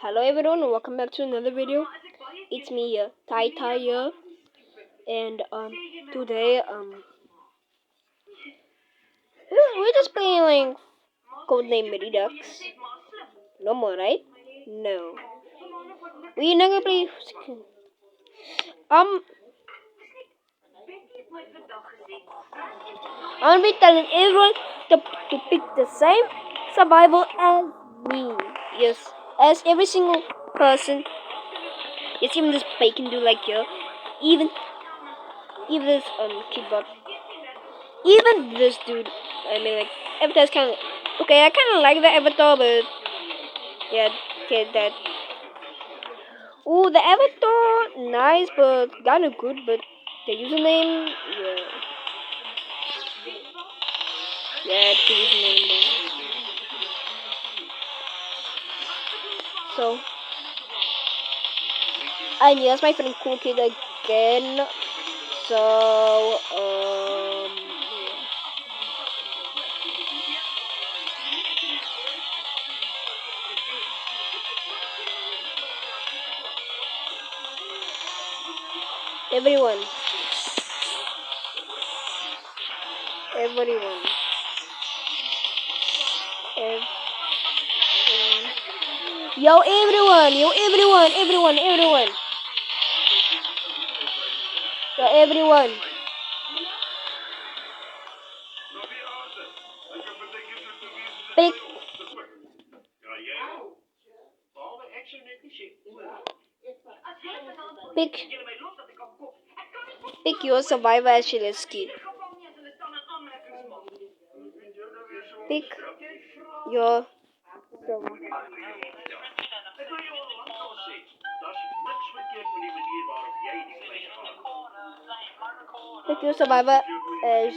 Hello everyone, welcome back to another video. It's me here, Tai here, and today we're just playing like Codename Redux. No more, right? No. We're not gonna play. I'm gonna be telling everyone to pick the same survival as me. Yes, as every single person. Yes, even this bacon dude like you. Even this keyboard. Even this dude. I mean, like Avatar's kind of okay. I kind of like the Avatar, but yeah, okay, that. Ooh, the Avatar, nice, but kind of good. But the username, yeah, the username. So, and yes, my friend Cool Kid again. So, everyone. Everyone. Yo, everyone. Yo, everyone. Everyone. Everyone. Yo, everyone. Pick. Pick. Pick your survivor as Shilesky. Pick your Pick your survivor as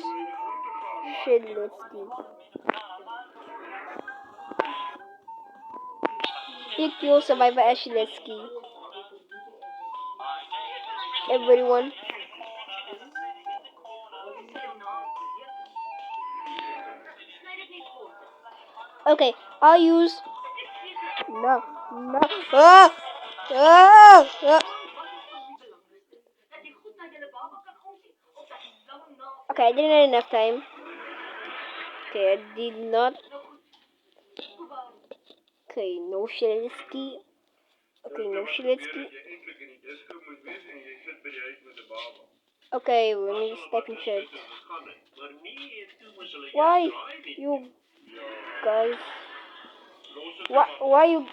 Shilesky. Pick your survivor as Shilesky. Everyone. Okay, I'll use no. Ah! Ah! Ah! Okay, I didn't have enough time. Okay, I did not. Okay, no Shiletsky. Okay, no Shiletsky. Okay, let me step in shit. Why you guys? Why you?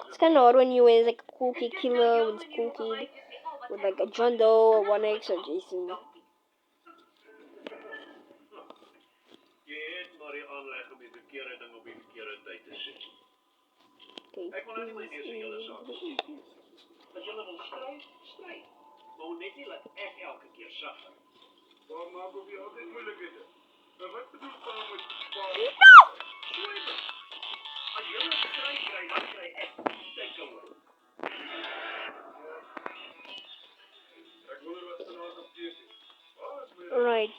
It's kind of odd when you win like a cool kid killer with cool kid with like a John Doe or 1X or Jason. Okay. Right.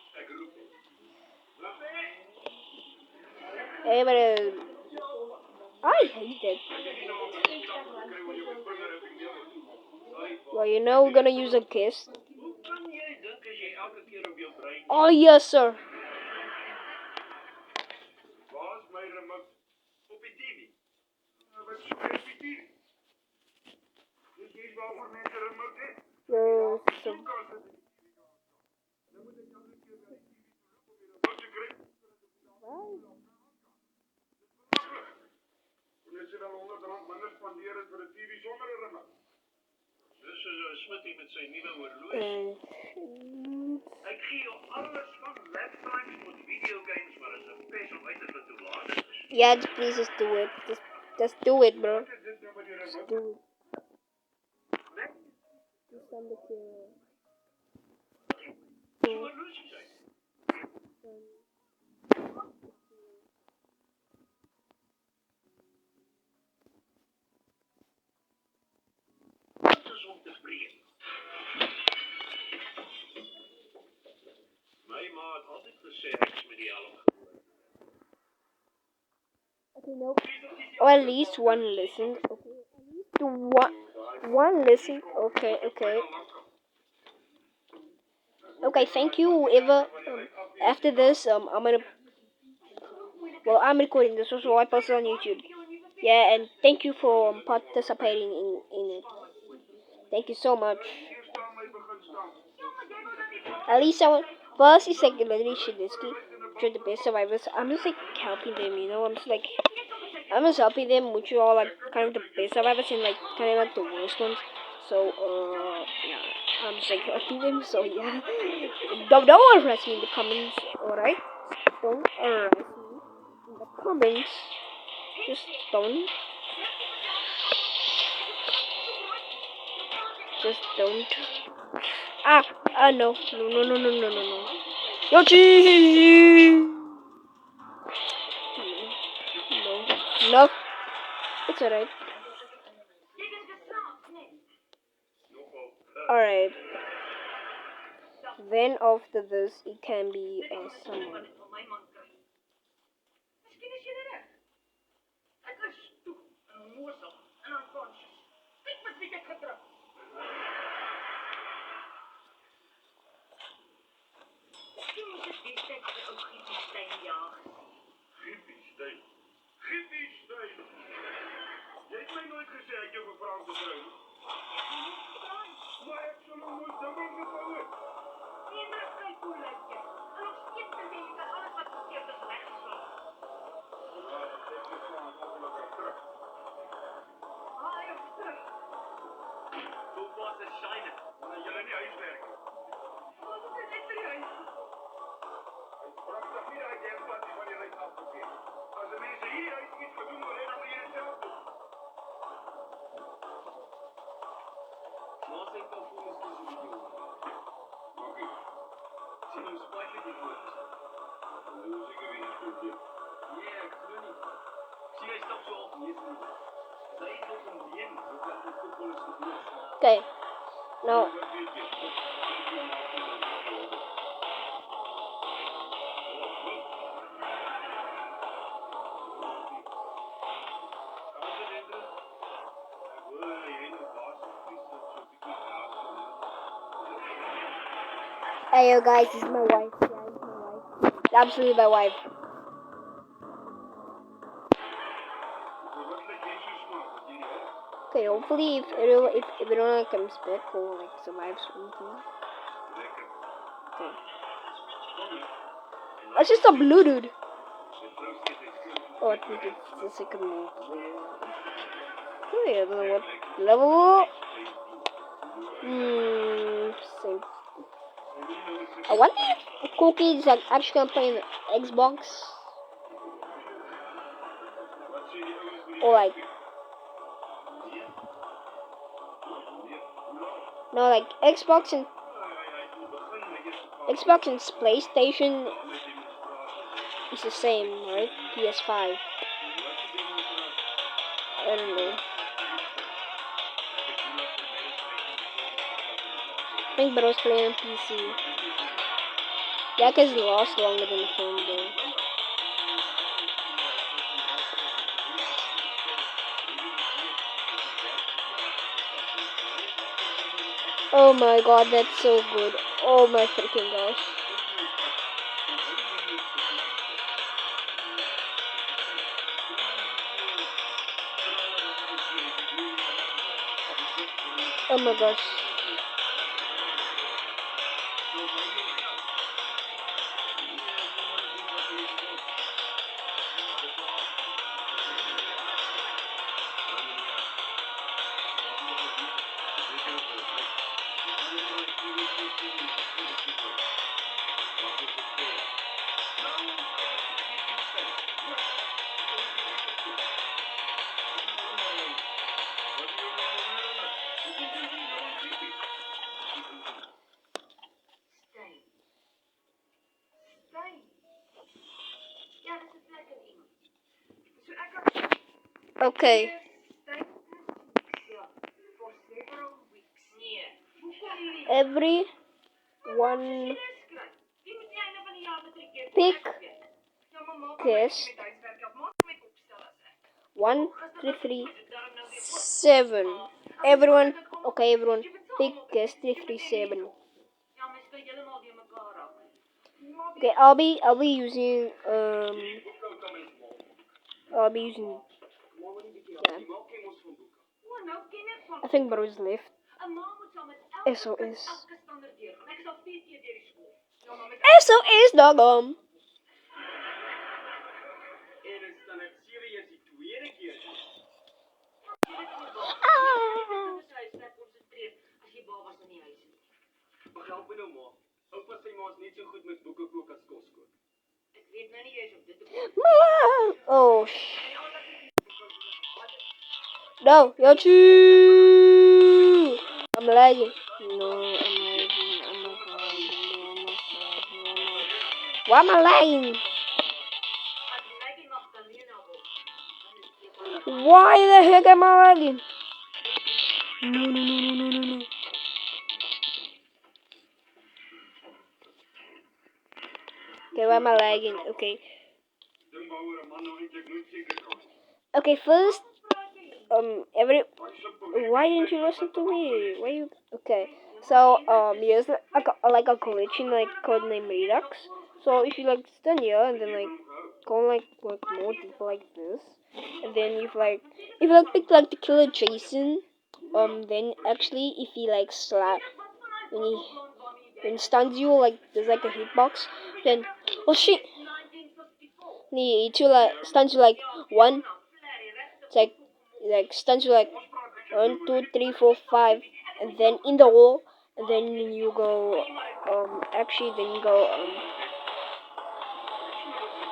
Hey, but I hate it. Well, you know we're gonna use a kiss. Oh yes, sir. Ik gee jou alles van lifetimes voor videogames, maar is een pest om uit te laten laten. Yeah, please just do it. Just do it, bro. Just do it. Dat is om te spreken. My ma het altyd gesê ek's met die helm. Okay, no. Or at least one listened. Okay. To one listen. Okay, okay. Okay, thank you whoever after this I'm recording this so I post it on YouTube. Yeah, and thank you for participating in it. Thank you so much. At least I want first is like literally Shidisky, which are the best survivors. I'm just like helping them, you know, I'm just helping them, which are all like kind of the best survivors and like kind of like the worst ones. So yeah, I'm just like helping them. So yeah, don't arrest me in the comments, alright? Don't arrest me in the comments. Just don't. Just don't. No. Yoshi! No. It's alright. Alright. Then after this, it can be someone. Jy het my nooit gesê ek jou vir Frans te trou. Maar ek sou nog nooit dubbel gehou het. Nee, maar kyk hoe lyk jy. En nog steeds dink jy kan alles wat verkeerd is regslaan. Ja, ek is gewoon ongelukkig terug. Hy is terug. Hoe was het shine? Want jy nie huiswerk. Wat is dit vir jou? Hy pragtig nie uit die pad van die ry afgekeer. As die mense hier uit iets gedoen wil hê, dan moet jy dit self doen. Laat ek dan voor ons kies die video. Oké. Sien ons spijtlik die woord. Dan doen ons weer iets goed doen. Nee, ek glo nie. Sien hy stap so op nie. Sy het ook een been, wat dat die voetbal is gebeurd. Okay. No. Hey yo guys, this is my wife. Yeah, this is my wife. It's absolutely my wife. Okay, hopefully if everyone comes back or like survives something. Okay. That's just a blue dude. Oh, I think it's the second one. Oh yeah, I don't know what level. Same. I wonder if Cookie is like actually gonna play in the Xbox. Or like no, like Xbox and PlayStation is the same, right? PS5. I don't know. I think Bro's playing on PC. Yeah, because it lasts longer than the phone though. Oh my god, that's so good. Oh my freaking gosh. Oh my gosh. Okay. Everyone pick guest 1, 3, 3, 7. Everyone, okay, everyone, pick guess 3, 3, 7. Ja, maar speel helemaal die elkaar af. Okay, I'll be using yeah. O, nou ken ek van. I think Bro's left. 'n Ma moet saam met elke SOS. elke standaard deurgaan. Ek is al 4 keer deur die skool. Ja, maar met SOS dogom. En in standaard 7 is die tweede keer. As jy babas in die huis het. Mag help my nou maar. Oupa sê maar is net so goed met boeke kook as kos kook. Ek weet nou nie jy's op dit te kom. Oh, no, you're too. I'm lagging. No, I'm lagging. I'm not lagging. Why am I lagging? As jy nie Magdalena wil. Why the heck am I lagging? No. Okay, why am I lagging? Okay. Dink waaroor 'n man nou eintlik nooit seker kan. Okay, first, why didn't you listen to me? Why you? Okay, so here's like a glitch in like Codename Redux. So if you like stand here and then like go like more deeper like this, and then if you pick like the killer Jason, then actually if he like slap when he stuns you like there's like a hitbox, then oh shit. He stuns you like one. It's like stuns you like 1, 2, 3, 4, 5, and then in the wall, and then you go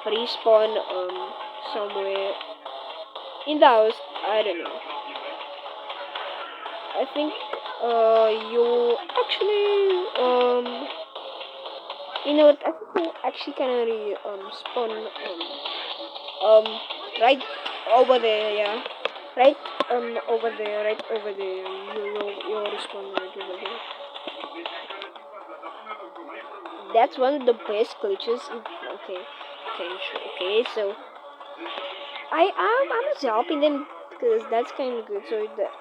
respawn somewhere in the house. I don't know. I think you actually you know what? I think you actually can really spawn right over there, yeah. Right over there, right over there. You'll respawn right over there. That's one of the best glitches. Okay, so I'm just helping them because that's kind of good. So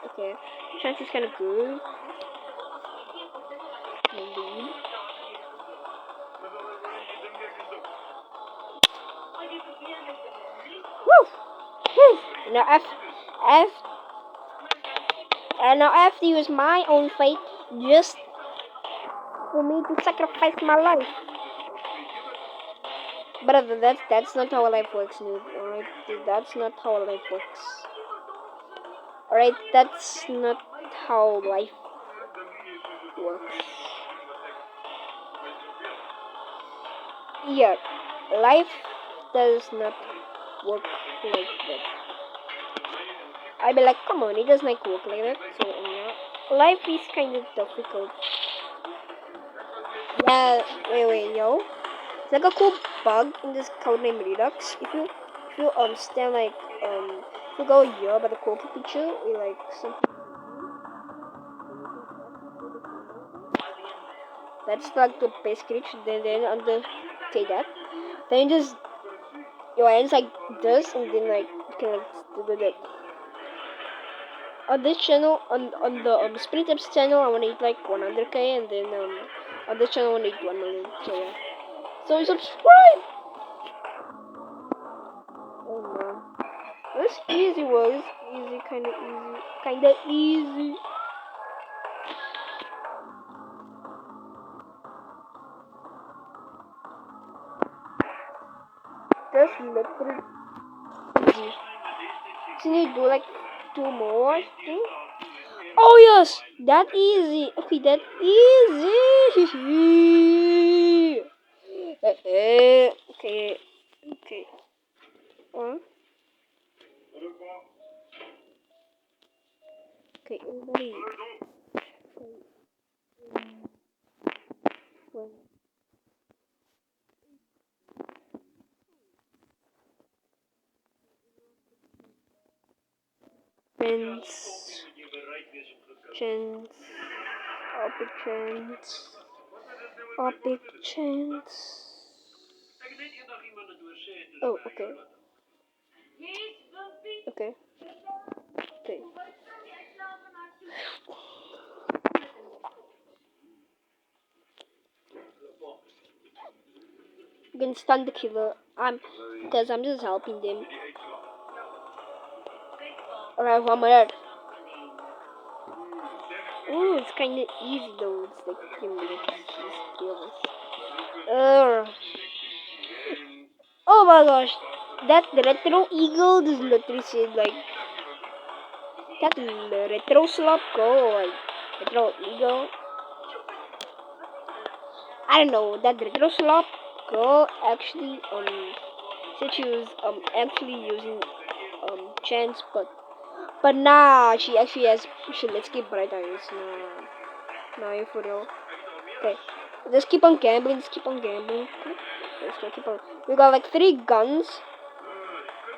okay, chance is kind of good. Maybe. Woo! Now now I have to use my own fate just for me to sacrifice my life. But that's not how life works, noob. Alright, that's not how life works. Alright, that's not how life works. Yeah, life does not work like that. I'd be like, come on, it doesn't like work like that. So yeah, life is kind of difficult. Yeah, wait, yo. It's like a cool bug in this Codename Redux. If you stand like if you go here by the Corky picture, we like something. That's like the base glitch. Then under say that, then just your hands like this, and then like you can like do that. On this channel, on the Spring Tips channel, I want to hit like 100k, and then on this channel I want to hit 1 million. So yeah. So subscribe! Oh man. This easy was easy, kinda easy. Just literally easy. So you do like 2 more, I think. Oh yes! That easy! Okay, that easy! Okay. Okay, everybody. Epic chance. Oh, okay. Okay. Okay. You can stun the killer. Because I'm just helping them. Alright, 1 minute. Ooh, it's kinda easy though. It's like skills. Oh my gosh. That retro eagle just literally said like that retro slop go like retro eagle. I don't know, that retro slop girl actually said she was actually using chance, but nah, she actually has let's keep bright eyes. Nah, you for real. Okay, just keep on gambling. Just keep on gambling. Let's keep on. We got like 3 guns.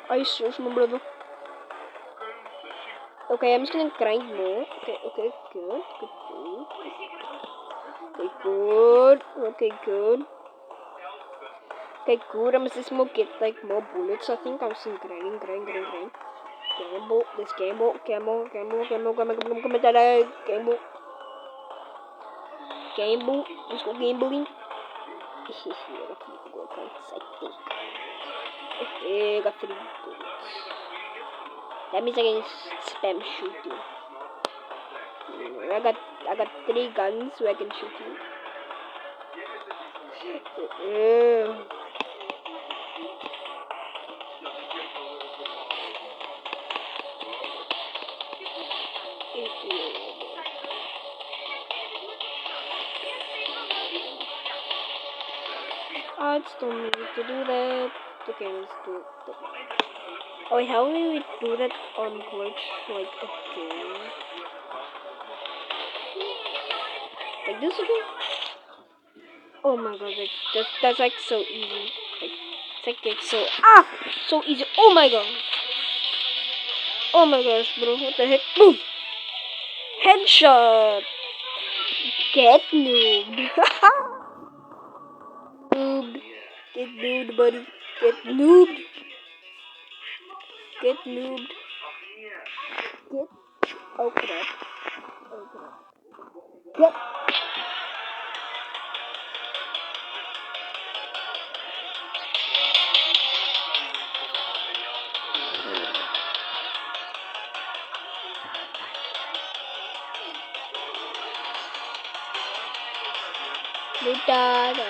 Are you serious, my brother? Okay, I'm just gonna grind more. Okay, good. Okay, good. Okay, good. I'm just gonna get like more bullets. I think I'm still grinding. Gamble. Let's gamble. Gamble. Let's go gambling. I got 3 bullets. That means I can spam shooting. I got 3 guns so I can shoot you. I just don't need to do that. Okay, let's do it. Oh wait, how will we do that on glitch? Like, okay. Like this again? Oh my god, that's like so easy. Like, it's like so easy. Oh my god. Oh my gosh, bro, what the heck? Boom! Headshot! Get noobed. Noobed. Get noobed, buddy. Get noobed. Get noobed. Get. Oh crap. Get. Later.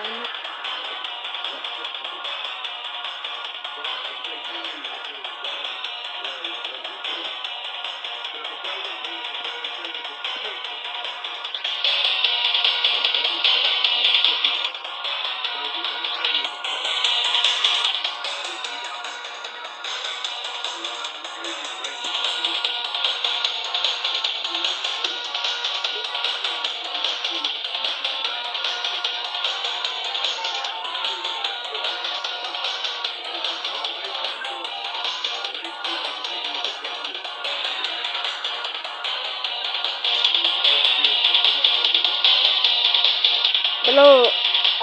Hello,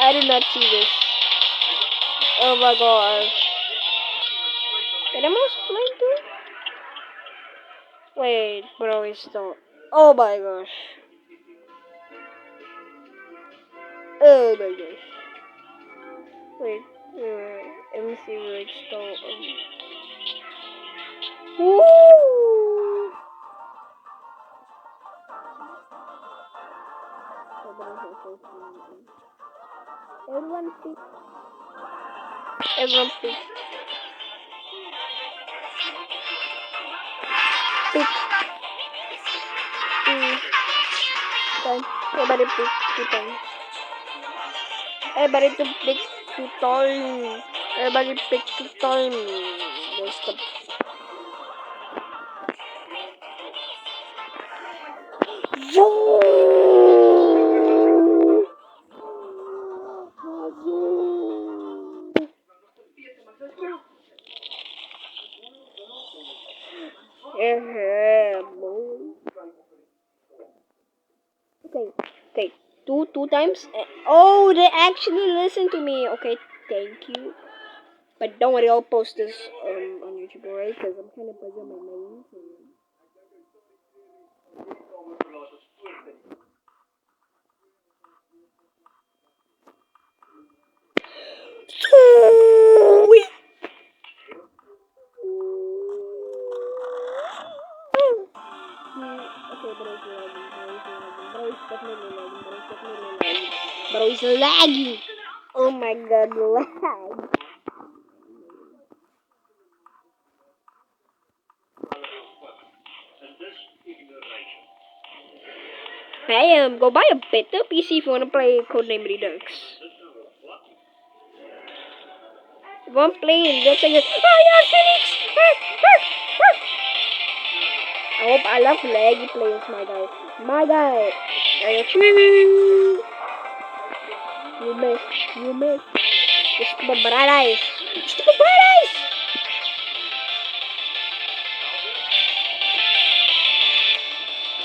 I did not see this. Oh my god. Wait, am I flying too? Wait, bro, it's still. Oh my gosh. Oh my gosh. Wait, let me see where it's still. Woo! Everyone pick. Everyone pick. Pick. Time. Everybody pick 2 times. Everybody to pick 2 times. Everybody pick 2 times. There's the. Okay, two times. Oh, they actually listen to me. Okay, thank you. But don't worry, I'll post this on YouTube, alright? Because I'm kind of busy on my main. So. Sweet. Okay, bro, he's lagging. Oh my god, lag. Hey, go buy a better PC if you want to play Codename Redux. If you want to play it, just say, oh yeah, Phoenix! I hope I love laggy players, my guy. My guy. You missed. Stupid bright eyes. Stupid bright eyes!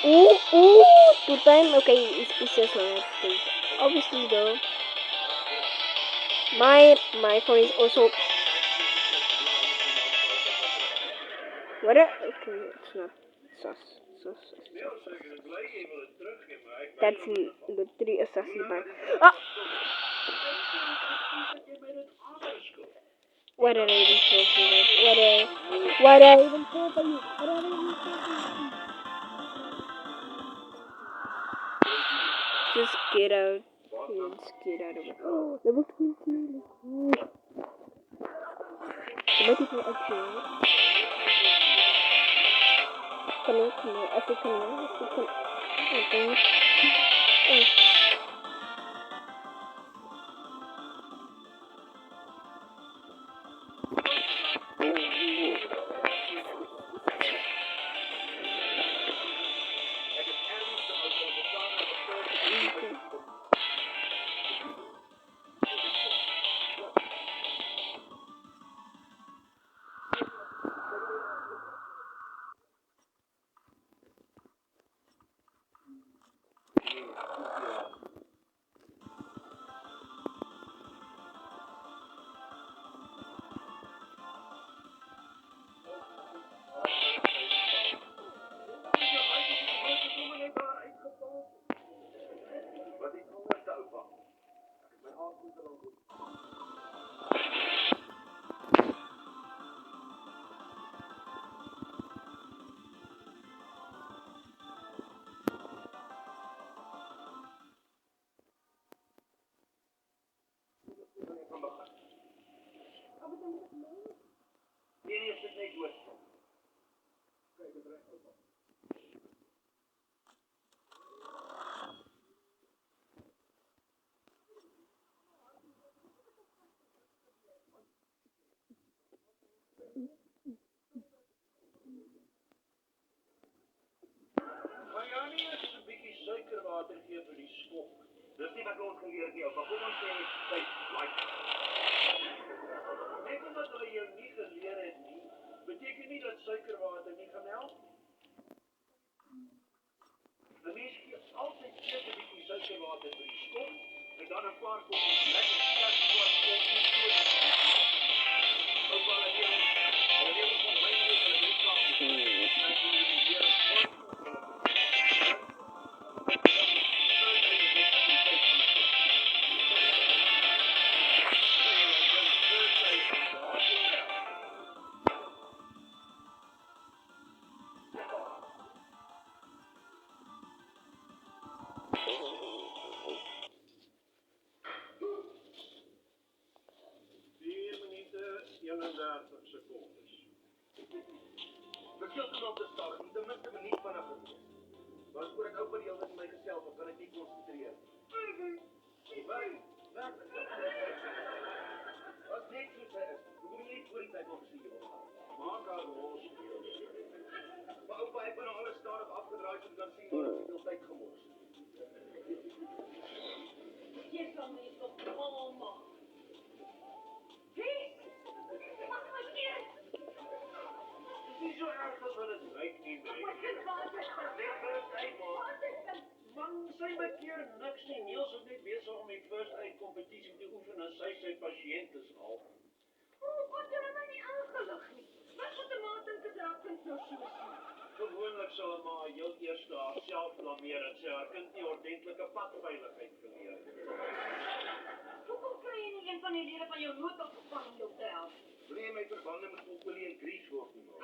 Ooh, 2 time. Okay, it's pieces now. Obviously though. My phone is also. What? Okay, it's not. Sus. That's the 3 assassin back. Ah! What did I even say for you? What did I even say for you? Just get out. Just get out of it. Oh, level 20. The people are here. Come here. I said come here. Okay. Mariani is 'n bietjie suikerwater gee vir die skok. Dis nie wat ons geleer het nie, maar kom ons sê tyd like. Net omdat hulle jou nie geleer het nie, beteken nie dat suikerwater nie gaan help. Die mens gee altyd eers 'n bietjie suikerwater vir die skok en dan 'n paar koppies lekker sterk swart koffie voor. Ook al jy kom by my en jy stap. Gewoonlik sal 'n ma heel eers haarself blameer en sê haar kind nie ordentlike padveiligheid geleer het. Hoekom kry jy nie een van die lede van jou noodopspan om jou te help? Wil jy my verbande met olie en grease word nie, ma?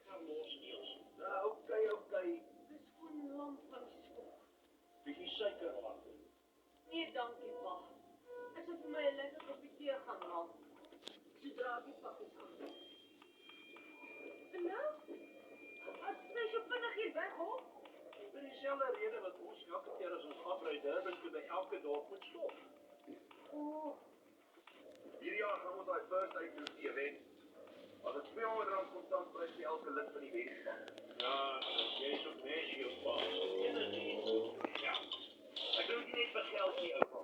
Gaan los, Niels. Ja, okay. Dis gewoon lamp van die skop. Bietjie suikerwater. Nee, dankie, pa. Ek sal vir my 'n lekker koppie tee gaan maak. Sodra die pakkies gaan doen. En nou? As jy so vinnig hier weghoor? Vir dieselfde rede wat ons elke keer as ons afry Durban toe by elke dorp moet stop. O, Hierdie jaar gaan ons daai first aid doen die event. As dit R200 kontant prys vir elke lid van die wenspan. Ja, jy is ook mens, jou pa. Ja. Ek doen dit nie vir geld nie, oupa.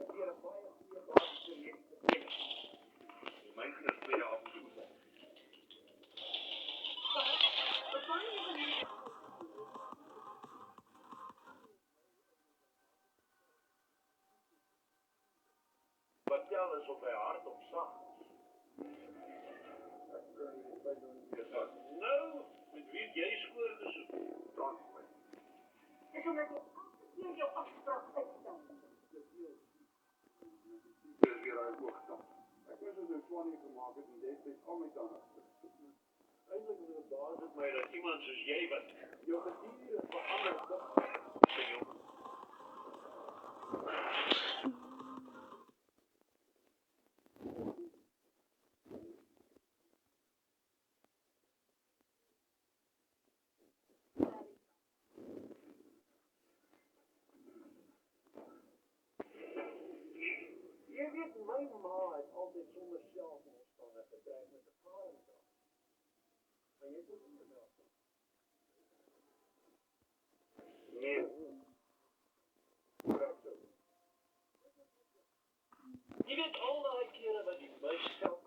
Ek leer 'n baie goeie basiese lewe te ken. My kinders tweede af en toe. wat kan jy van my? Vertel eens of hy hardop sag. Nou, met wie het jy skoor gesoek? Dans my. Dis omdat jy elke keer jou afspraak uitstel. Dit is weer uit hoogte. Ek was in 'n swanie gemaak het en dit het al my tande. Eintlik verbaas dit my dat iemand soos jy wat Jou gediere verander dit. vir jou Jy weet my ma het altyd sonder selfverstandig gedryf met 'n vaderdag. Maar jy moet nie nou. Nee. Jy weet al daai kere wat die bus help.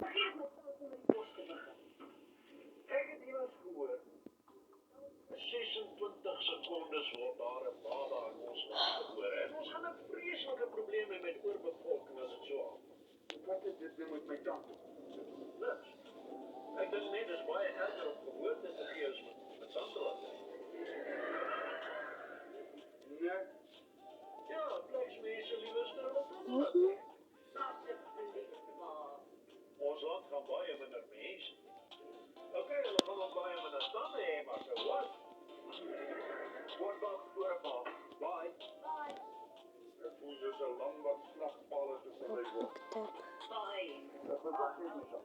Vergeet my self om die bos te begin. Ek het iemand gehoor. 26 sekondes word daar 'n baba in ons land gebore. En ons gaan 'n vreeslike probleem hê met oorbevolking as dit so aan. Wat het dit doen met my tante? Niks. Ek dink net dis baie erger om geboorte te gee as met tandelaar. Nee. Ja, plaasmense liewerste hulle tandelaar. Asseblief, pa. Ons land gaan baie minder mense. Okay, hulle gaan ook baie minder tande hê, maar so wat? Word wel voor 'n pa. Bye. Bye. Ek voel soos 'n lam wat slagpale te verby word. Bye. Dit was ook nie so.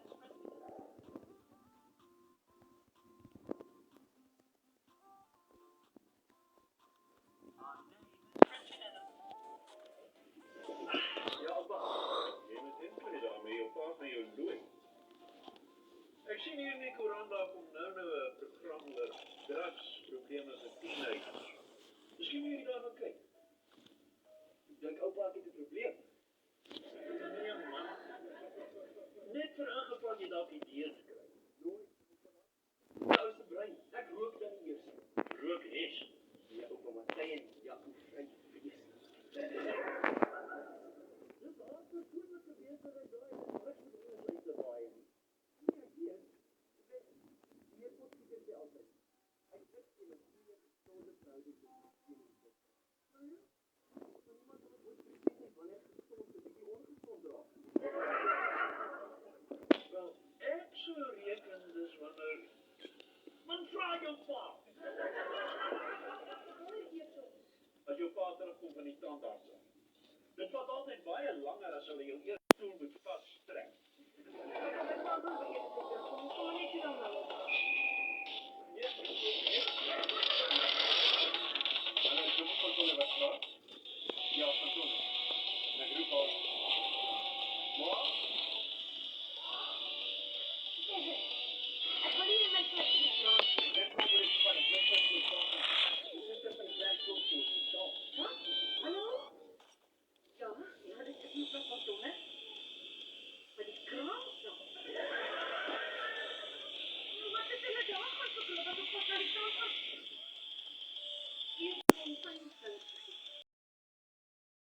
Ja, maar jy moet inkry daarmee jou pa na jou looi. Ek sien hier in die koerant daar kom nou 'n program oor drugsprobleme vir teenagers. Miskien moet jy daarna kyk. Ek dink oupa het 'n probleem. Nee man. Net vir ingeval jy dalk idees kry. Nou se brein. Ek rook dan eers. Rook is. Ja, oupa Matthys en ja, vry fees. Dis al so goed met die besigheid daai. Wat moet ons uit te baie nie. Hier moet jy dit altyd. Ek dink jy moet nie gesonde verhouding hê. Niemand moet ooit sien wanneer gesond is, bietjie ongesond raak. Wel, ek sou reken dis wanneer man Maak jou slaap. As jou pa terugkom van die tandarts. Dit vat altyd baie langer as hulle jou eers stoel moet vastrek. Ja, kantoor. En ek roep al. Maar Ek wil nie in my plek nie. dit kom oor die span. Ek weet wat jy sê. Dis net 'n werk tot so. Hallo? Ja, dit is nie wat ons doen, hè?